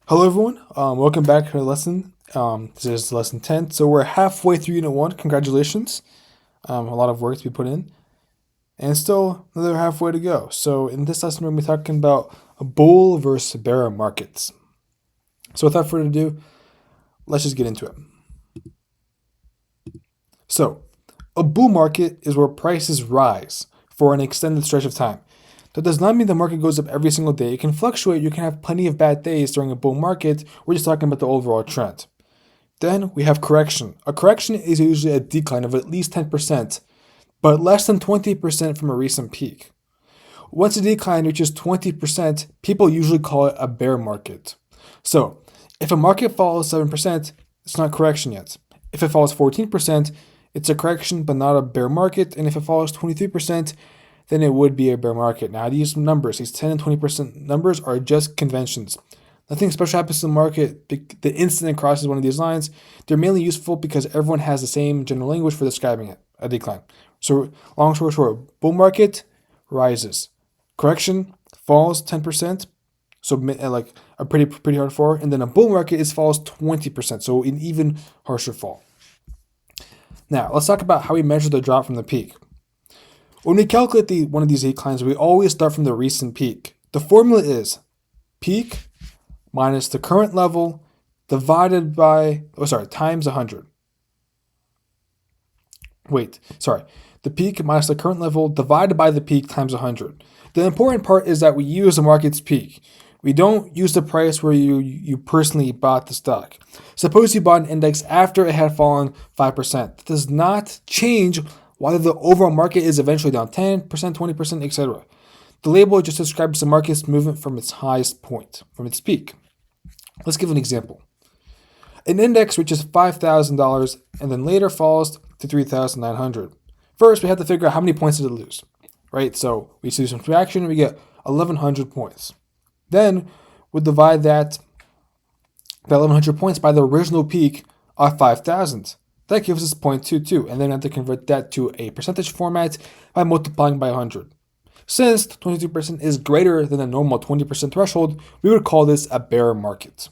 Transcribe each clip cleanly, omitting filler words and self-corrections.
Hello, everyone. Welcome back to the lesson. This is lesson 10. So we're halfway through Unit 1. Congratulations. A lot of work to be put in. And still another halfway to go. So in this lesson, we're going to be talking about a bull versus bear markets. So without further ado, let's just get into it. So a bull market is where prices rise for an extended stretch of time. That does not mean the market goes up every single day. It can fluctuate. You can have plenty of bad days during a bull market. We're just talking about the overall trend. Then we have correction. A correction is usually a decline of at least 10%, but less than 20% from a recent peak. Once a decline reaches 20%, people usually call it a bear market. So, if a market falls 7%, it's not correction yet. If it falls 14%, it's a correction but not a bear market, and if it falls 23%, then it would be a bear market. Now, these numbers, these 10 and 20% numbers, are just conventions. Nothing special happens to the market the instant it crosses one of these lines. They're mainly useful because everyone has the same general language for describing it, a decline. So, long story short, bull market rises. Correction falls 10%, so like a pretty hard fall, and then a bull market is falls 20%, so an even harsher fall. Now, let's talk about how we measure the drop from the peak. When we calculate one of these declines, we always start from the recent peak. The formula is peak minus the current level divided by, times 100. The peak minus the current level divided by the peak times 100. The important part is that we use the market's peak. We don't use the price where you personally bought the stock. Suppose you bought an index after it had fallen 5%. That does not change whether the overall market is eventually down 10%, 20%, etc. The label just describes the market's movement from its highest point, from its peak. Let's give an example. An index reaches $5,000 and then later falls to $3,900. First, we have to figure out how many points did it lose, right? So we do some subtraction and we get 1,100 points. Then we'll divide that 1,100 points by the original peak of 5,000. That gives us 0.22, and then we have to convert that to a percentage format by multiplying by 100. Since 22% is greater than the normal 20% threshold, we would call this a bear market.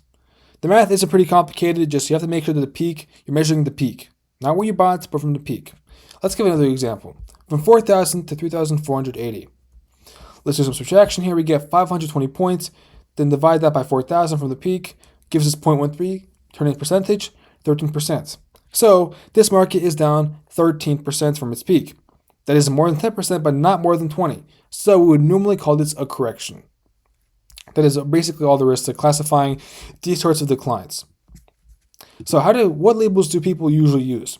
The math isn't pretty complicated, just you have to make sure that the peak, you're measuring the peak. Not what you bought, but from the peak. Let's give another example. From 4,000 to 3,480. Let's do some subtraction here. We get 520 points, then divide that by 4,000 from the peak, gives us 0.13, turning percentage, 13%. So this market is down 13% from its peak. That is more than 10%, but not more than 20. So we would normally call this a correction. That is basically all there is to classifying these sorts of declines. So what labels do people usually use?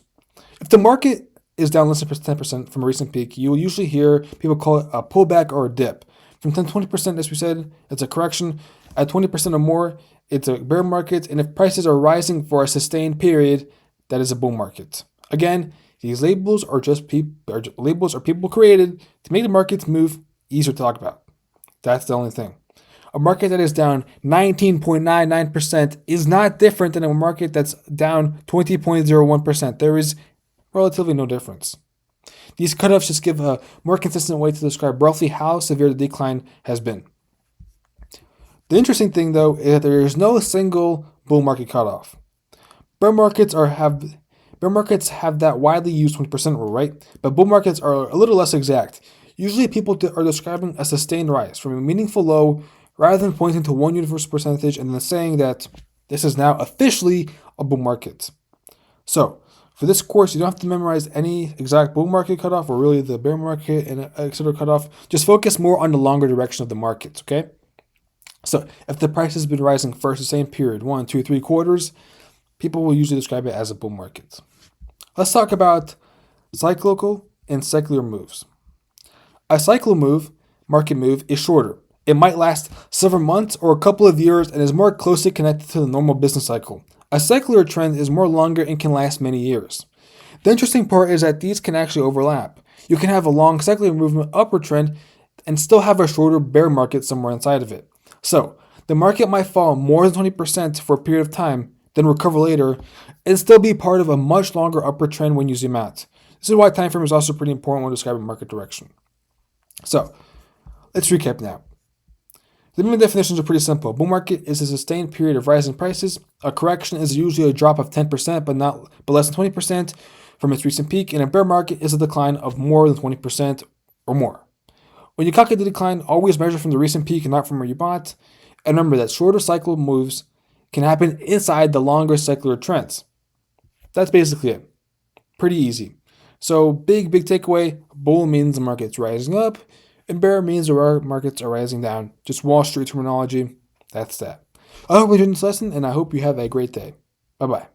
If the market is down less than 10% from a recent peak, you will usually hear people call it a pullback or a dip. From 10 to 20%, as we said, it's a correction. At 20% or more, it's a bear market. And if prices are rising for a sustained period, that is a bull market. Again, these labels are people created to make the markets move easier to talk about. That's the only thing. A market that is down 19.99% is not different than a market that's down 20.01%. There is relatively no difference. These cutoffs just give a more consistent way to describe roughly how severe the decline has been. The interesting thing, though, is that there is no single bull market cutoff. Bear markets have that widely used 20% rule, right? But bull markets are a little less exact. Usually people are describing a sustained rise from a meaningful low rather than pointing to one universal percentage and then saying that this is now officially a bull market. So, for this course, you don't have to memorize any exact bull market cutoff or really the bear market and etc. cutoff. Just focus more on the longer direction of the markets, okay? So, if the price has been rising for the same period, 1, 2, 3 quarters, people will usually describe it as a bull market. Let's talk about cyclical and secular moves. A cyclical market move, is shorter. It might last several months or a couple of years and is more closely connected to the normal business cycle. A secular trend is more longer and can last many years. The interesting part is that these can actually overlap. You can have a long secular movement upward trend and still have a shorter bear market somewhere inside of it. So, the market might fall more than 20% for a period of time, then recover later, and still be part of a much longer upward trend when you zoom out. This is why time frame is also pretty important when describing market direction. So, let's recap now. The main definitions are pretty simple. A bull market is a sustained period of rising prices. A correction is usually a drop of 10%, but less than 20% from its recent peak. And a bear market is a decline of more than 20% or more. When you calculate the decline, always measure from the recent peak and not from where you bought. And remember that shorter cycle moves can happen inside the longer secular trends. That's basically it. Pretty easy. So big takeaway, bull means the market's rising up, and bear means the markets are rising down. Just Wall Street terminology. That's that. I hope you enjoyed this lesson, and I hope you have a great day. Bye-bye.